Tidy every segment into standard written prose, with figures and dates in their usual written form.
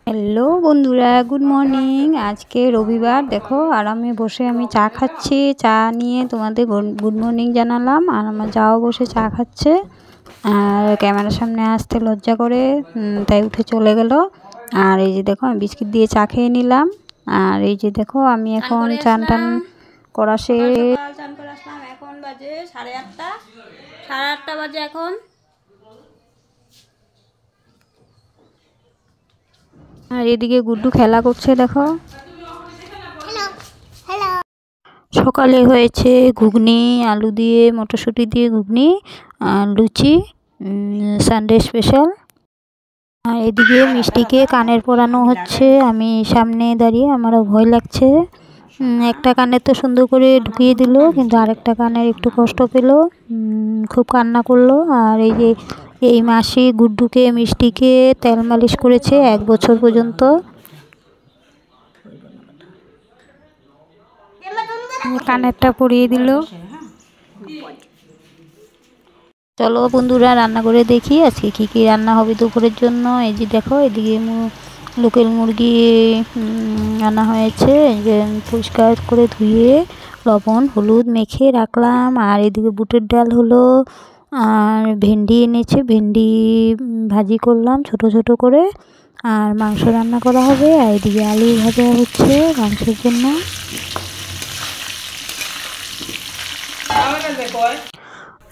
Hello বন্ধুরা, good morning. আজকে রবিবার, দেখো আরামে বসে আমি চা খাচ্ছি। চা নিয়ে তোমাদের গুড মর্নিং জানালাম। আর আমার যাও বসে চা খাচ্ছে, আর ক্যামেরার সামনে আসতে লজ্জা করে, তাই উঠে চলে গেল। আর এই যে দেখো আমি বিস্কিট দিয়ে চা খেয়ে নিলাম। আর এই যে দেখো আমি এখন চান টান করা শেষ। চান করে আসলাম, এখন বাজে 8:30। 8:30 বাজে এখন। আর এদিকে গুড্ডু খেলা করছে, দেখো। সকালে হয়েছে ঘুগনি, আলু দিয়ে মটরশুঁটি দিয়ে ঘুগনি, আর লুচি, সানডে স্পেশাল। আর এদিকে মিষ্টিকে কানের পরানো হচ্ছে। আমি সামনে দাঁড়িয়ে, আমারও ভয় লাগছে। একটা কানের তো সুন্দর করে ঢুকিয়ে দিল, কিন্তু আরেকটা কানের একটু কষ্ট পেল, খুব কান্না করলো। আর এই যে এই মাসি গুড্ডুকে মিষ্টিকে তেল মালিশ করেছে 1 বছর পর্যন্ত। কানেরটা পরিয়ে দিল। চলো বন্ধুরা, রান্না করে দেখি আজকে কি কি রান্না হবে দুপুরের জন্য। এই যে দেখো, এদিকে লোকাল মুরগি আনা হয়েছে, যে পরিষ্কার করে ধুয়ে লবণ হলুদ মেখে রাখলাম। আর এদিকে বুটের ডাল হলো, আর ভেন্ডি এনেছে, ভেন্ডি ভাজি করলাম ছোট ছোট করে। আর মাংস রান্না করা হবে। আর এদিকে আলু ভাজা হচ্ছে মাংসের জন্য।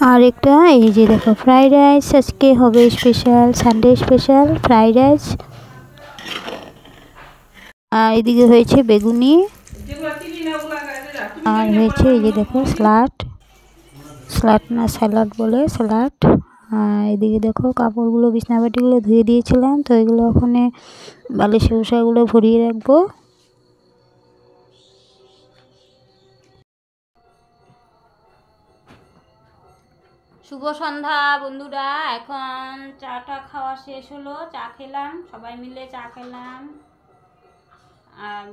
আর একটা এই যে দেখো ফ্রাইড রাইস আজকে হবে special, Sunday special fried rice. আর এদিকে হয়েছে বেগুনি, আর হয়েছে এই যে দেখো স্যালাড, স্যালাড না স্যালাড বলে, স্যালাড। আর এদিকে দেখো কাপড়গুলো, বিছনাবাটিগুলো ধুয়ে দিয়েছিলাম, তো এগুলো ওখানে বালিশের উষাগুলো ভরিয়ে রাখবো। শুভ সন্ধ্যা বন্ধুরা, এখন চাটা খাওয়া শেষ হলো। চা খেলাম, সবাই মিলে চা খেলাম। আর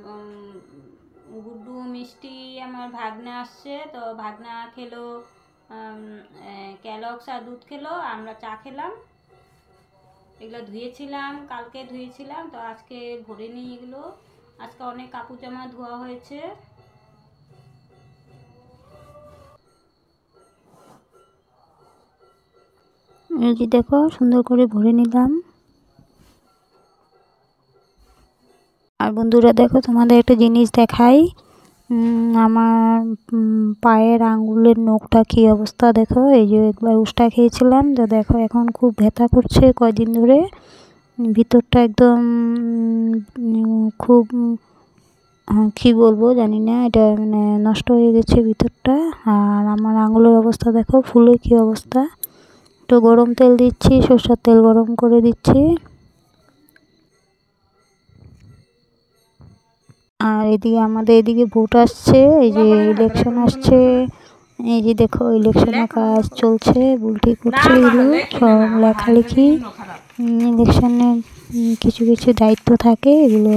গুড্ডু মিষ্টি আমার ভাগনা আসছে, তো ভাগনা খেলো ক্যালগস আর দুধ খেলো, আমরা চা খেলাম। এগুলো ধুয়েছিলাম, কালকে ধুয়েছিলাম, তো আজকে ভরে নিই এগুলো। আজকে অনেক কাপড় জামা ধোয়া হয়েছে। এই যে দেখো সুন্দর করে ভরে নিলাম। আর বন্ধুরা দেখো, তোমাদের একটা জিনিস দেখাই। আমার পায়ের আঙ্গুলের নখটা কী অবস্থা দেখো। এই যে একবার উষ্টা খেয়েছিলাম, তো দেখো এখন খুব ব্যথা করছে কয়দিন ধরে। ভিতরটা একদম খুব কী বলবো জানি না, এটা মানে নষ্ট হয়ে গেছে ভিতরটা। আর আমার আঙ্গুলের অবস্থা দেখো, ফুলে কী অবস্থা। তো গরম তেল দিচ্ছি, সরষের তেল গরম করে দিচ্ছি। আর এদিকে আমাদের এদিকে ভোট আসছে, এই যে ইলেকশন আসছে। এই যে দেখো ইলেকশনের কাজ চলছে, বুলটি করছে, এগুলো সব লেখালেখি। ইলেকশনে কিছু কিছু দায়িত্ব থাকে, এগুলো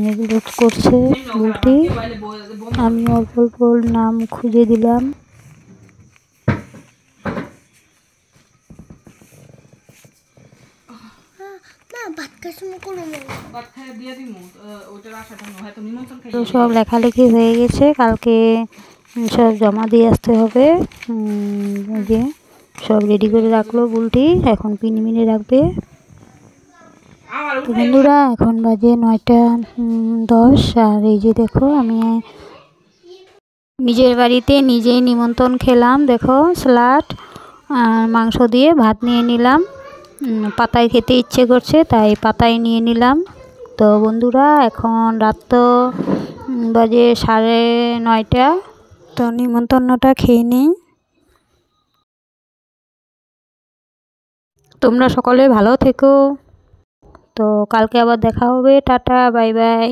এগুলো করছে বুলটি। আমি অল্প অল্প নাম খুঁজে দিলাম। তো সব লেখালেখি হয়ে গেছে, কালকে সব জমা দিয়ে আসতে হবে। যে সব রেডি করে রাখলো বুলটি, এখন পিনমিনে রাখবে। তো বন্ধুরা এখন বাজে 9:10। আর এই যে দেখো আমি নিজের বাড়িতে নিজেই নিমন্ত্রণ খেলাম। দেখো স্যালাড আর মাংস দিয়ে ভাত নিয়ে নিলাম। পাতায় খেতে ইচ্ছে করছে, তাই পাতায় নিয়ে নিলাম। তো বন্ধুরা এখন রাত তো বাজে 9:30, তো নিমন্ত্রণটা খেয়ে নিই। তোমরা সকলে ভালো থেকো। তো কালকে আবার দেখা হবে। Tata, bye bye.